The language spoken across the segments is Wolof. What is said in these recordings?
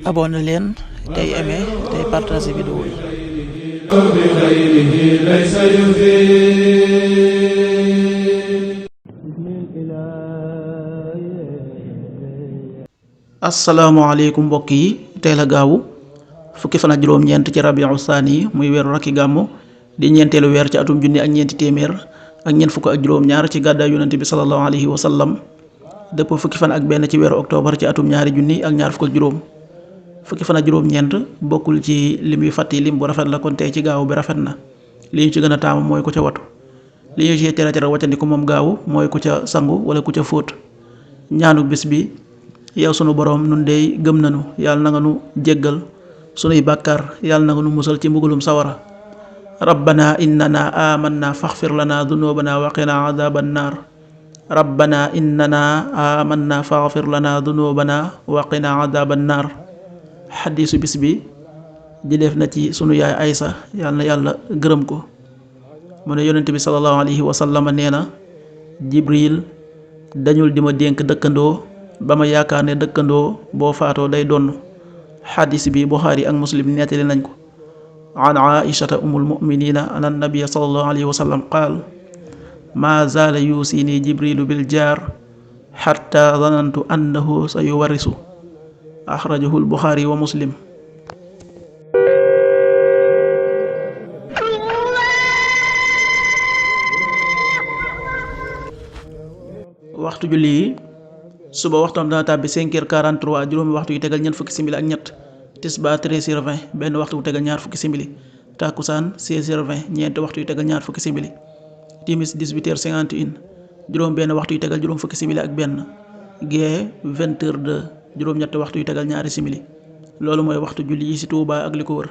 abonné leen tey aimé tey partagé vidéo yi. asalaamaaleykum mbokk yi, tey la gaawu fukki fan ak juróom-ñeent ci rabiu saani muy weeru rakki gàmmu di ñeenteelu weer ci atum junni ak ñeenti téeméer ak ñeent fukk ak juróom-ñaar ci gàddaay yonente bi sallallahu alayhi wa sallam dëpp fukki fan ak benn ci weeru octobre ci atum ñaari junni ak ñaar fukk ak juróom. fukki fan ak juróom-ñeent bokkul ci lim yu fàtti lim bu rafet la, kon tey ci gaaw bi rafet na. li ñu ci gën a taamu mooy ku ca watu. li ñu ci tere waccandiku moom gaawu mooy ku ca sangu wala ku ca fóot. ñaanu bis bi: yow sunu boroom, nun dey gëm nanu, yàlla na nga nu jéggal sunuy bàkkaar, yàlla na nga nu musal ci mbugalum sawara. rabbana innana amanna faghfir lana dunubana wa qina adhaban nar. rabbana innana amanna faghfir lana dunubana wa qina adhaban nar. xadiisu bis bi jëleef na ci sunu yaay Aysa, yàlla na yàlla gërëm ko, mu ne yonent bi sallallahu alayhi wa sallam nee na: Jibril dañul di ma dénk dëkkandoo ba ma yaakaar ne dëkkandoo boo faatoo day donn. xadiis bi Buxaari ak Muslim nettali nañ ko. an Aishata umul muminina an annabiya sallallahu alayhi wa sallam qaal: ma zaala yuusini jibrilu bil jaar xatta zanantu annahu sa yuwarisu. axrajahul Buxaari wa Muslim. waxtu julli yi: suba waxtam dana tàbbi 5h43 juróomi waxtu yu tegal ñeent fukki simili ak ñett. tisbaar 13h20 benn waxtu bu tegal ñaar fukki simili. takkusaan 16h20 ñeenti waxtu yu tegal ñaar fukki simili. timis 18h51 juróom benn waxtu yu tegal juróom fukki simili ak benn. gee 20h02 juróom-ñetti waxtu yu tegal ñaari simili. loolu mooy waxtu julli yi ci Touba ak li ko wër.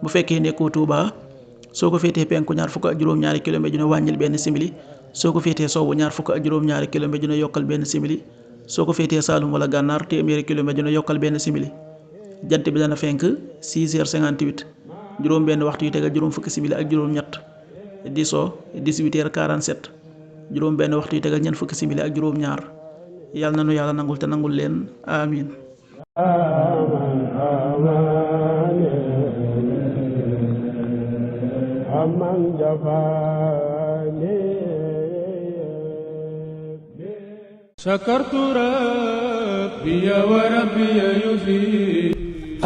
bu fekkee nekkoo Touba, soo ko féetee penku ñaar fukk ak juróom-ñaari kilomètre ju ne wàññil benn simili. soo ko féetee sowwu ñaar fukk ak juróom-ñaari kilomètre ju ne yokkal benn simili. soo ko féetee Saalum wala Gànnaar téeméeri kilomètre ju ne yokkal benn simili. jant bi dana fenk 6h58 juróom benn waxtu yu tegal juróom fukki simili ak juróom-ñett. di so 18h47 juróom benn waxtu yu tegal ñeent fukki simili ak juróom-ñaar. yàlla na nu yàlla nangul te nangul leen, amin.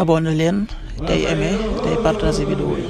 abonné leen tey aimé tey partagé vidéo yi.